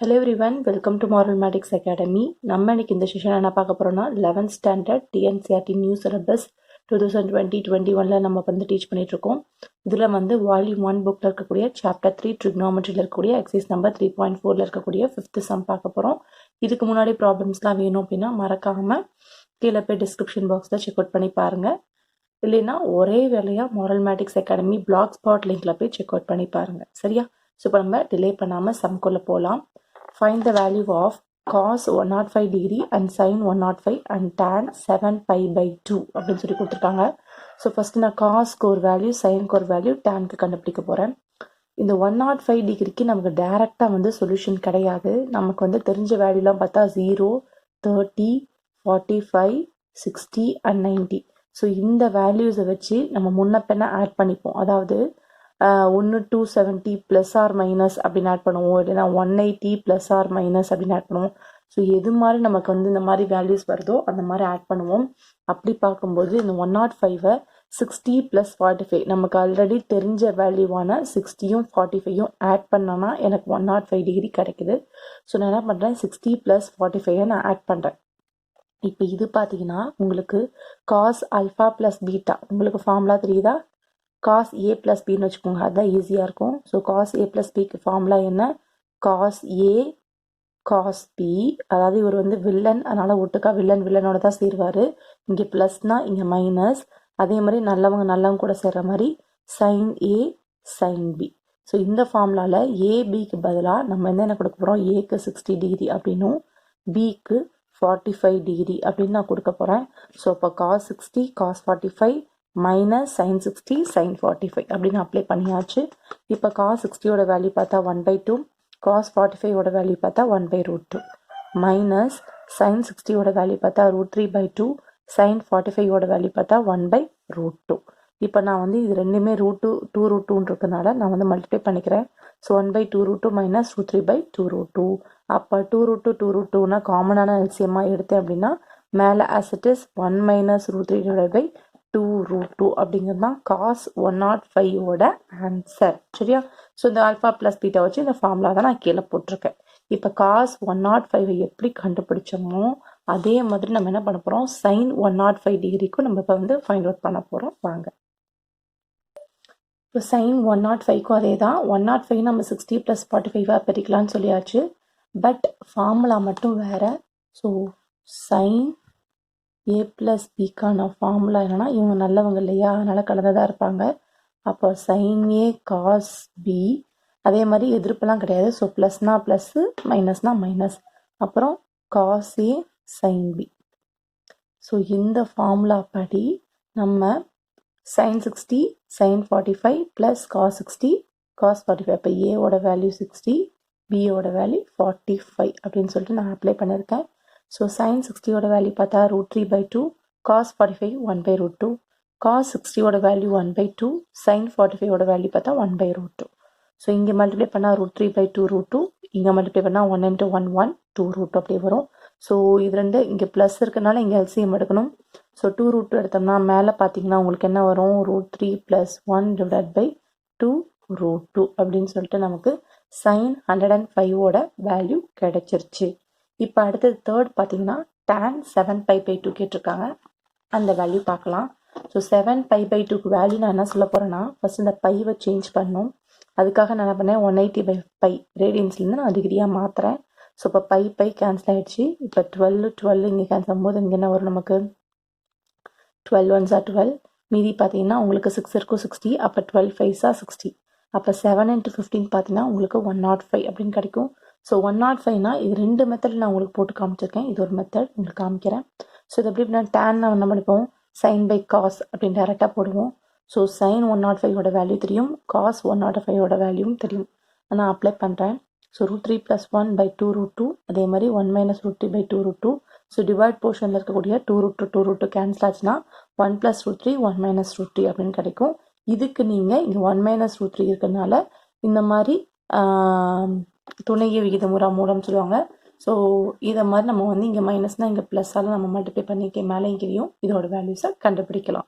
Hello everyone, welcome to Moral Mathematics Academy. நம்ம இன்னைக்கு இந்த செஷன் என்ன பார்க்க போறோம்னா 11th ஸ்டாண்டர்ட் டிஎன்சிஆர்டி நியூ சிலபஸ் 2020-21ல நம்ம வந்து டீச் பண்ணிட்டு இருக்கோம். இதுல வந்து வால்யூம் 1 புக்ல இருக்கக்கூடிய சாப்டர் 3 ட்ரிக்னாமெட்ரியில் இருக்கக்கூடிய எக்ஸசைஸ் நம்பர் 3.4ல இருக்கக்கூடிய 5th சம் பார்க்க போறோம். இதுக்கு முன்னாடி ப்ராப்ளம்ஸ்லாம் வேணும் அப்படின்னா மறக்காம கீழே போய் டிஸ்கிரிப்ஷன் பாக்ஸ்ல செக் அவுட் பண்ணி பாருங்க. இல்லைன்னா ஒரே வேலையா மாரல் மேட்டிக்ஸ் அகாடமி பிளாக் ஸ்பாட் லிங்க்ல போய் செக் அவுட் பண்ணி பாருங்க. சரியா? ஸோ இப்போ நம்ம டிலே பண்ணாம சம்குள்ள போகலாம். Find the value of cos 105 degree and sin 105 and tan 7 pi by 2 அப்படின்னு சொல்லி கொடுத்துருக்காங்க. ஸோ ஃபர்ஸ்ட் நான் காஸ்க்கு ஒரு வேல்யூ, சைனுக்கு ஒரு வேல்யூ, டேனுக்கு கண்டுபிடிக்க போகிறேன். இந்த 105 டிகிரிக்கு நமக்கு டைரெக்டாக வந்து சொல்யூஷன் கிடையாது. நமக்கு வந்து தெரிஞ்ச வேல்யூலாம் பார்த்தா 0, 30, 45, 60 and 90. ஸோ இந்த வேல்யூஸை வச்சு நம்ம முன்ன பின்ன ஆட் பண்ணிப்போம். அதாவது 270 ப்ளஸ் ஆர் மைனஸ் அப்படின்னு ஆட் பண்ணுவோம், இல்லைன்னா 180 ப்ளஸ் ஆர் மைனஸ் அப்படின்னு ஆட் பண்ணுவோம். ஸோ எது மாதிரி நமக்கு வந்து இந்த மாதிரி வேல்யூஸ் வருதோ அந்த மாதிரி ஆட் பண்ணுவோம். அப்படி பார்க்கும்போது இந்த 105 60 ப்ளஸ் 45 நமக்கு ஆல்ரெடி தெரிஞ்ச வேல்யூவான 60யும் 45யும் ஆட் பண்ணனா எனக்கு 105 டிகிரி கிடைக்குது. ஸோ நான் என்ன பண்ணுறேன், 60 ப்ளஸ் 45 நான் ஆட் பண்ணுறேன். இப்போ இது பார்த்தீங்கன்னா உங்களுக்கு காஸ் ஆல்ஃபா ப்ளஸ் பீட்டா உங்களுக்கு ஃபார்முலா தெரியுதா? காஸ் ஏ ப்ளஸ் பின்னு வச்சுக்கோங்க, அதுதான் ஈஸியாக இருக்கும். ஸோ காஸ் ஏ ப்ளஸ் பிக்கு ஃபார்முலா என்ன? Cos A cos B. அதாவது இவர் வந்து வில்லன், அதனால் ஒட்டுக்கா வில்லனோட தான் சேருவார். இங்கே ப்ளஸ்னா இங்கே மைனஸ். அதே மாதிரி நல்லவங்க கூட சேர்ற மாதிரி சைன் ஏ சைன் பி. ஸோ இந்த ஃபார்முலாவில் ஏபிக்கு பதிலாக நம்ம வந்து என்ன கொடுக்க போகிறோம், ஏக்கு 60 டிகிரி அப்படின்னும் பிக்கு 45 டிகிரி அப்படின்னு நான் கொடுக்க போகிறேன். ஸோ இப்போ cos 60 cos 45 minus sine 60 sine 45 அப்படின்னு அப்ளை பண்ணியாச்சு. இப்போ காஸ் 60யோட வேல்யூ பார்த்தா 1/2, காஸ் 45யோட வேல்யூ பார்த்தா 1/√2, மைனஸ் சைன் 60யோட வேல்யூ பார்த்தா √3/2, சைன் 45யோட வேல்யூ பார்த்தா 1/√2. இப்போ நான் வந்து இது ரெண்டுமே √2 இருக்கனால நான் வந்து மல்டிப்ளை பண்ணிக்கிறேன். So 1/2√2 minus √3/2√2. அப்போ 2√2 காமனான எல்சியமாக எடுத்தேன் அப்படின்னா மேலே as it is 1 மைனஸ் √3/2√2 அப்படிங்கிறது தான் காஸ் 105ஓட ஆன்சர். சரியா? ஸோ இந்த ஆல்ஃபா ப்ளஸ் பீட்டா வச்சு இந்த ஃபார்முலா தான் நான் கீழே போட்டிருக்கேன். இப்போ காஸ் 105 எப்படி கண்டுபிடிச்சோமோ அதே மாதிரி நம்ம என்ன பண்ண போகிறோம், சைன் 105 டிகிரிக்கும் நம்ம இப்போ வந்து ஃபைண்ட் அவுட் பண்ண போகிறோம். வாங்க. இப்போ சைன் 105க்கும் அதே தான். 105 நம்ம 60 ப்ளஸ் 45 பிரிக்கலாம்னு சொல்லியாச்சு. பட் ஃபார்முலா மட்டும் வேறு. ஸோ சைன் ஏ ப்ளஸ் பிக்கான ஃபார்முலா என்னன்னா, இவங்க நல்லவங்க இல்லையா, அதனால் கலந்ததாக இருப்பாங்க. அப்போ சைன் ஏ காஸ் பி. அதே மாதிரி எதிர்ப்பெல்லாம் கிடையாது. ஸோ ப்ளஸ்னா ப்ளஸ்ஸு, மைனஸ்னா மைனஸ். அப்புறம் cos A sine B. So இந்த ஃபார்முலா படி நம்ம sine 60 sine 45 plus cos 60 cos 45. இப்போ ஏவோட வேல்யூ 60, பியோட வேல்யூ 45 அப்படின்னு சொல்லிட்டு நான் அப்ளை பண்ணியிருக்கேன். ஸோ சைன் 60யோட வேல்யூ பார்த்தா √3/2, காஸ் 45 1/√2, காஸ் 60யோட வேல்யூ 1/2, சைன் 45யோட வேல்யூ பார்த்தா 1/√2. ஸோ இங்கே மல்டிப்ளை பண்ணால் √3/2√2, இங்கே மல்டிப்ளை பண்ணால் 1 × 1 1 2√2 அப்படியே வரும். ஸோ இது ரெண்டு இங்கே ப்ளஸ் இருக்கனால இங்கே எல்சிஎம் எடுக்கணும். ஸோ 2√2 எடுத்தோம்னா மேலே பார்த்தீங்கன்னா உங்களுக்கு என்ன வரும், √3 + 1/2√2 அப்படின்னு சொல்லிட்டு நமக்கு சைன் 105ஓட வேல்யூ கிடைச்சிருச்சு. இப்போ அடுத்தது தேர்ட் பார்த்தீங்கன்னா tan 7 pi by 2 கேட்டிருக்காங்க. அந்த வேல்யூ பார்க்கலாம். ஸோ 7 pi by 2க்கு வேல்யூ நான் என்ன சொல்ல போகிறேன்னா, ஃபஸ்ட் இந்த பைவை சேஞ்ச் பண்ணணும். அதுக்காக நான் என்ன பண்ணேன், 180/π ரேடியன்ஸ்லேருந்து நான் டிகிரியாக மாற்றுறேன். ஸோ இப்போ பை கேன்சல் ஆகிடுச்சு. இப்போ 12 இங்கே கேன்சல் ஆகும்போது இங்கே என்ன வரும் நமக்கு, 12 1s are 12. மீதி பார்த்தீங்கன்னா உங்களுக்கு 6 இருக்கும் 60. அப்போ 12 5s are 60. அப்போ 7 × 15 பார்த்தீங்கன்னா உங்களுக்கு 105 அப்படின்னு கிடைக்கும். ஸோ 105னா இது ரெண்டு மெத்தட் நான் உங்களுக்கு போட்டு காமிச்சிருக்கேன். இது ஒரு மெத்தட் உங்களுக்கு காமிக்கிறேன். ஸோ இது எப்படி நான் டேன் என்ன பண்ணிப்போம், சைன் பை காஸ் அப்படின்னு டேரெக்டாக போடுவோம். ஸோ சைன் 105ஓட வேல்யூ தெரியும், காஸ் 105ஓட வேல்யூவும் தெரியும். நான் அப்ளை பண்ணுறேன். ஸோ √3 + 1/2√2, அதே மாதிரி 1 மைனஸ் √3/2√2. ஸோ டிவைட் போர்ஷனில் இருக்கக்கூடிய 2√2 கேன்சல் ஆச்சுன்னா 1 + √3 1 மைனஸ் √3 அப்படின்னு கிடைக்கும். இதுக்கு நீங்கள் இங்கே 1 மைனஸ் √3 இருக்கிறதுனால இந்த மாதிரி துணைய விகிதமுறா மூலம் சொல்லுவாங்க. ஸோ இதை மாதிரி நம்ம வந்து இங்கே மைனஸ்னால் இங்கே ப்ளஸ்ஸால் நம்ம மல்டிப்ளை பண்ணிக்க மேலே இங்கேயும் இதோட வேல்யூஸை கண்டுபிடிக்கலாம்.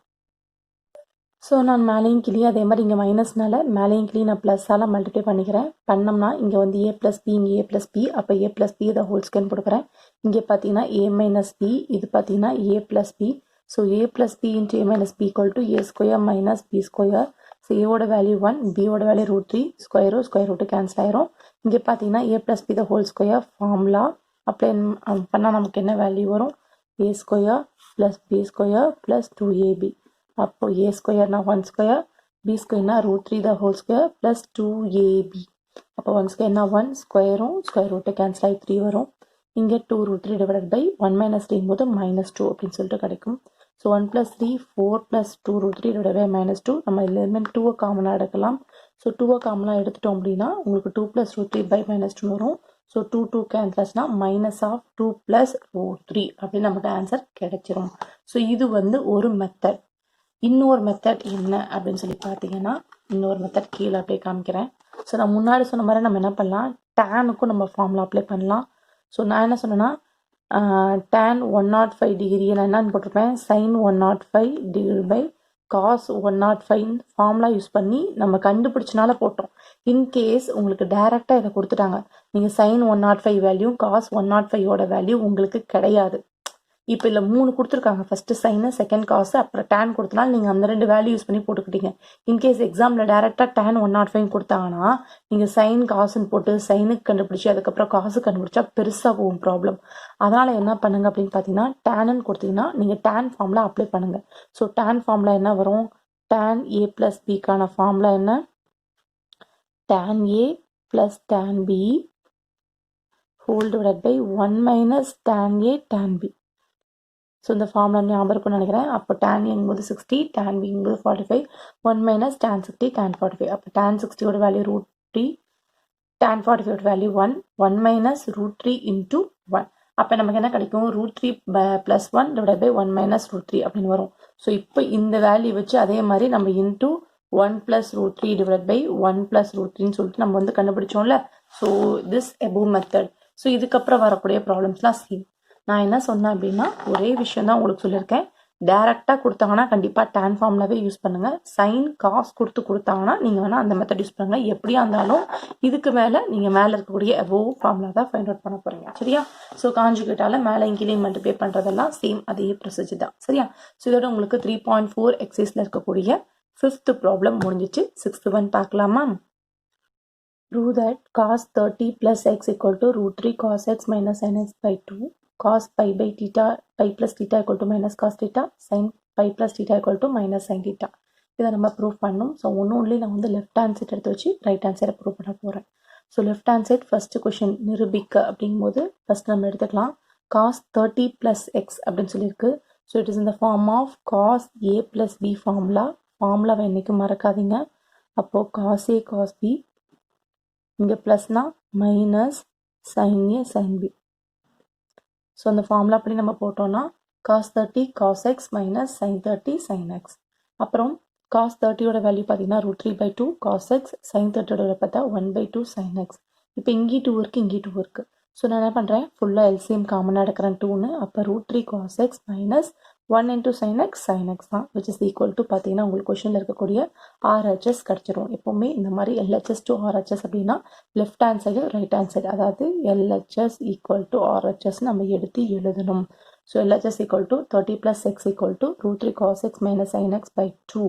ஸோ நான் மேலேயும் கிளி அதே மாதிரி இங்கே மைனஸ்னால மேலேயும் கிளி நான் ப்ளஸ்ஸால் மல்டிப்ளை பண்ணிக்கிறேன். பண்ணோம்னா இங்கே வந்து ஏ ப்ளஸ் பி, இங்கே ஏ ப்ளஸ் பி, அப்போ ஏ ப்ளஸ் பி இதை ஹோல் ஸ்கேன் கொடுக்குறேன். இங்கே பார்த்தீங்கன்னா ஏ மைனஸ் பி, இது பார்த்தீங்கன்னா A plus B. So A plus B into A minus B equal to A square minus B square. So ஏவோட value 1, பியோட வேல்யூ √3, ஸ்கொயர் ரூட்டு கேன்சல் ஆயிரும். இங்கே பார்த்தீங்கன்னா A plus B the whole square formula apply பண்ணால் நமக்கு என்ன value வரும்? A square plus B square plus 2ab. அப்போ ஏ ஸ்கொயர்னா 1 ஸ்கொயர், பி ஸ்கொயர்னா √3 the whole square plus 2ab. அப்போ 1 ஸ்கொயர்னா 1, ஸ்கொயரும் ஸ்கொயர் ரூட்டு கேன்சல் ஆகி 3 வரும். இங்கே 2√3 டிவைடட் பை 1 மைனஸ் 3 போது -2 அப்படின்னு சொல்லிட்டு கிடைக்கும். So 1 + 3 4 + 2√3 divided by -2. நம்ம இதில் இருந்து 2 காமனாக எடுக்கலாம். ஸோ 2 காமனாக எடுத்துட்டோம் அப்படின்னா உங்களுக்கு 2 + √3 பை -2 வரும். ஸோ 2 கேன்சல் ஆச்சுன்னா -2 + √3 அப்படின்னு நமக்கு ஆன்சர் கிடைச்சிரும். ஸோ இது வந்து ஒரு மெத்தட். இன்னொரு மெத்தட் என்ன அப்படின்னு சொல்லி பார்த்தீங்கன்னா, இன்னொரு மெத்தட் கீழே அப்படியே காமிக்கிறேன். ஸோ நான் முன்னாடி சொன்ன மாதிரி நம்ம என்ன பண்ணலாம், டேனுக்கும் நம்ம ஃபார்முலா அப்ளை பண்ணலாம். ஸோ நான் என்ன சொன்னேன்னா, tan 105 டிகிரி நான் என்னன்னு போட்டிருப்பேன், sin 105 divide by cos 105 formula use பண்ணி நம்ம கண்டுபிடிச்சனால போட்டோம். இன்கேஸ் உங்களுக்கு டைரெக்டாக இதை கொடுத்துட்டாங்க, நீங்கள் sin 105 வேல்யூ cos 105ஓட வேல்யூ உங்களுக்கு கிடையாது. இப்போ இல்லை 3 கொடுத்துருக்காங்க, ஃபஸ்ட்டு சைனு, செகண்ட் காசு, அப்புறம் டேன் கொடுத்தனால நீங்கள் அந்த 2 வேல்யூ யூஸ் பண்ணி போட்டுக்கிட்டீங்க. இன்கேஸ் எக்ஸாமில் டேரெக்டாக tan 105 கொடுத்தாங்கன்னா நீங்கள் சைன் காசுன்னு போட்டு சைனுக்கு கண்டுபிடிச்சி அதுக்கப்புறம் காசு கண்டுபிடிச்சா பெருசாக போகும் ப்ராப்ளம். அதனால் என்ன பண்ணுங்க அப்படின்னு பார்த்தீங்கன்னா, டேனுன்னு கொடுத்தீங்கன்னா நீங்கள் டேன் ஃபார்முலா அப்ளை பண்ணுங்கள். ஸோ டேன் ஃபார்முலா என்ன வரும், tan a + bக்கான ஃபார்முலா என்ன, tan a + tan b whole divided by 1 minus tan a tan b. So இந்த ஃபார்முலா ஞாபகம் இருக்கும்னு நினைக்கிறேன். அப்போ tan a என்பது 60, tan b என்பது 45, 1 மைனஸ் tan 60 tan 45. அப்போ tan 60ஓட வேல்யூ √3, tan 45ஓட வேல்யூ 1, 1 மைனஸ் √3 இன்ட்டு 1. அப்போ நமக்கு என்ன கிடைக்கும், √3 + 1 டிவைட் பை 1 மைனஸ் √3 அப்படின்னு வரும். ஸோ இப்போ இந்த வேல்யூ வச்சு அதே மாதிரி நம்ம இன்ட்டு 1 + √3 டிவைட் பை 1 + √3ன்னு சொல்லிட்டு நம்ம வந்து கண்டுபிடிச்சோம்ல. So this above method. So இதுக்கப்புறம் வரக்கூடிய ப்ராப்ளம்ஸ்லாம் சேம். நான் என்ன சொன்னேன் அப்படின்னா, ஒரே விஷயம் தான் உங்களுக்கு சொல்லியிருக்கேன். டேரெக்டாக கொடுத்தாங்கன்னா கண்டிப்பாக டேன் ஃபார்முலாவே யூஸ் பண்ணுங்கள். சைன் காஸ் கொடுத்தாங்கன்னா நீங்கள் வேணால் அந்த மெத்தட் யூஸ் பண்ணுங்கள். எப்படியா இருந்தாலும் இதுக்கு மேலே நீங்கள் மேலே இருக்கக்கூடிய எபோவ் ஃபார்முலா தான் ஃபைண்ட் அவுட் பண்ண போகிறீங்க, சரியா? ஸோ காஞ்சுகேட்டால் மேலே இங்கேயும் மல்டிப்ளை பண்ணுறதெல்லாம் சேம் அதே ப்ரொசீஜர் தான், சரியா? ஸோ இதோட உங்களுக்கு 3.4 எக்ஸைஸில் இருக்கக்கூடிய 5th ப்ராப்ளம் முடிஞ்சிச்சு. 6th ஒன் பார்க்கலாமா? Prove that cos 30 plus x equal to √3 cos x minus sin x by 2, cos pi by theta, pi plus theta equal to minus cos theta, sin pi plus theta equal to minus sin theta. இதை நம்ம prove பண்ணணும். So ஒன்றும் நான் வந்து left hand side எடுத்து வச்சு right hand சைடை prove பண்ண போகிறேன். So left hand side first question நிரூபிக்க அப்படிங்கும்போது ஃபஸ்ட் நம்ம எடுத்துக்கலாம். cos 30 plus x அப்படின்னு சொல்லியிருக்கு. So it is in the form of cos a plus b ஃபார்முலாவை என்றைக்கும் மறக்காதீங்க. அப்போது cos a cos b, இங்கே ப்ளஸ்னா minus sin a sin b. So அந்த ஃபார்முலா அப்படி நம்ம போட்டோம்னா cos 30 cos x minus sin 30 sin x. அப்புறம் cos 30ஓட வேல்யூ பார்த்தீங்கன்னா √3/2 cos x, sin 30ஓட பார்த்தா 1/2 sin x. இப்போ இங்கே 2 இருக்குது, இங்கே 2 இருக்குது. ஸோ நான் என்ன பண்ணுறேன், ஃபுல்லாக எல்சிஎம் காமனாக எடுக்கிறேன் 2ன்னு. அப்போ √3 cos x minus 1 into sin x தான், which is equal to பார்த்தீங்கன்னா உங்களுக்கு கொஷனில் இருக்கக்கூடிய RHS கிடச்சிரும். எப்போவுமே இந்த மாதிரி LHS to RHS அப்படின்னா left hand side right hand side, அதாவது LHS equal to RHS நம்ம எடுத்து எழுதணும். So LHS equal to 30 plus x equal to √3 cos x minus sin x by 2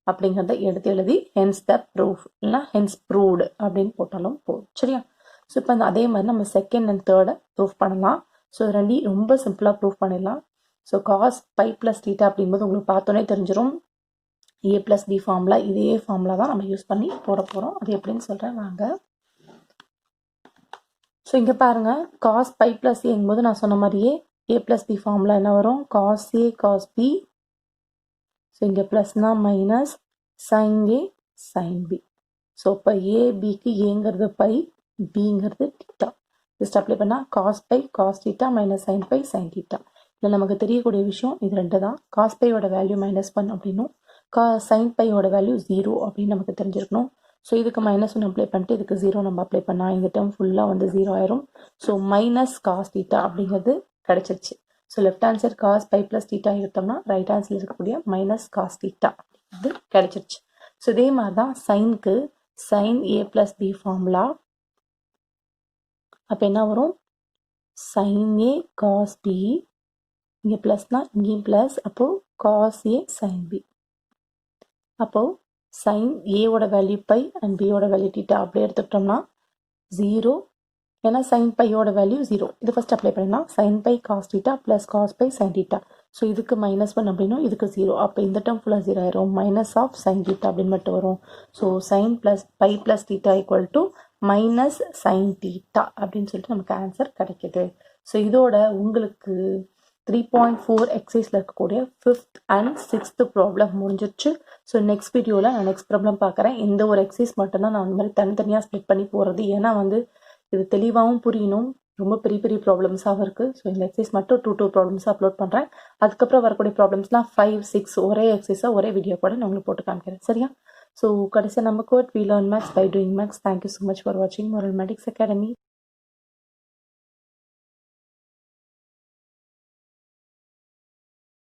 அப்படிங்கிறத எடுத்து எழுதி hence the proof இல்லைனா hence proved அப்படின்னு போட்டாலும் போதும், சரியா? ஸோ இப்போ அதே மாதிரி நம்ம செகண்ட் அண்ட் தேர்டை ப்ரூஃப் பண்ணலாம். ஸோ ரெண்டையும் ரொம்ப சிம்பிளாக ப்ரூஃப் பண்ணிடலாம். So cos pi plus theta அப்படிங்கும்போது உங்களுக்கு பார்த்தோன்னே தெரிஞ்சிடும் a plus b ஃபார்முலா, இதே ஃபார்முலா தான் நம்ம யூஸ் பண்ணி போட போகிறோம். அது எப்படின்னு சொல்கிறேன் வாங்க. ஸோ இங்கே பாருங்கள், cos pi plus a என்பது நான் சொன்ன மாதிரியே a plus b ஃபார்முலா என்ன வரும், cos a cos b. ஸோ இங்கே ப்ளஸ்னா minus sin a sin b. So இப்போ a bக்கு ஏங்கிறது பை, பிங்கிறது தீட்டா. ஜஸ்ட் அப்ளை பண்ணால் cos pi cos theta minus sin pi sin theta. இதில் நமக்கு தெரியக்கூடிய விஷயம் இது ரெண்டு தான். cos பையோட வேல்யூ -1 அப்படின்னும் sin பையோட வேல்யூ 0 அப்படின்னு நமக்கு தெரிஞ்சிருக்கணும். ஸோ இதுக்கு -1 அப்ளை பண்ணிட்டு இதுக்கு 0 நம்ம அப்ளை பண்ணால் இந்த டேர்ம் ஃபுல்லாக வந்து 0 ஆயிரும். ஸோ மைனஸ் cos theta அப்படிங்கிறது கிடச்சிருச்சு. So left hand side cos pi plus theta எடுத்தோம்னா ரைட் ஹேண்ட் சைடில் இருக்கக்கூடிய மைனஸ் cos theta இது கிடைச்சிருச்சு. ஸோ இதே மாதிரி தான் சைனுக்கு சைன் ஏ ப்ளஸ் பி ஃபார்முலா. அப்போ என்ன வரும்? சைன் ஏ காஸ் பி, இங்கே ப்ளஸ்னால் இங்கேயும் ப்ளஸ், அப்போது காஸ் ஏ சைன் பி. அப்போது சைன் ஏவோட வேல்யூ பை அண்ட் பியோட வேல்யூ தீட்டா அப்படியே எடுத்துக்கிட்டோம்னா 0, ஏன்னா சைன் பையோட வேல்யூ 0. இது ஃபஸ்ட் அப்ளை பண்ணினா sine pi cos theta plus cos pi sine theta. So இதுக்கு -1 அப்படின்னா இதுக்கு 0. அப்போ இந்த டேர்ம் ஃபுல்லாக 0 ஆயிரும். மைனஸ் ஆஃப் சைன் தீட்டா அப்படின்னு மட்டும் வரும். So sine plus pi plus theta equal to minus sine theta அப்படின்னு சொல்லிட்டு நமக்கு ஆன்சர் கிடைக்கிது. ஸோ இதோட உங்களுக்கு 3.4 எக்ஸசைஸில் இருக்கக்கூடிய 5th and 6th ப்ராப்ளம் முடிஞ்சிருச்சு. ஸோ நெக்ஸ்ட் வீடியோவில் நான் நெக்ஸ்ட் ப்ராப்ளம் பார்க்குறேன். இந்த ஒரு எக்ஸசைஸ் மட்டும்தான் நான் அந்த மாதிரி தனித்தனியாக ஸ்ப்ளிட் பண்ணி போகிறது. ஏன்னா வந்து இது தெளிவாகவும் புரியணும், ரொம்ப பெரிய பெரிய ப்ராப்ளம்ஸாகவும் இருக்குது. ஸோ இந்த எக்ஸசைஸ் மட்டும் 2 ப்ராப்ளம்ஸாக அப்லோட் பண்ணுறேன். அதுக்கப்புறம் வரக்கூடிய ப்ராப்ளம்ஸ்லாம் 5, 6 ஒரே எக்ஸசைஸாக ஒரே வீடியோ கூட நான் உங்களுக்கு போட்டு காமிக்கிறேன். சரியா? ஸோ கடைசியாக நம்ம quote we learn maths by doing maths. Thank you so much for வாட்சிங் மோரல் மேடிக்ஸ் அகாடமி.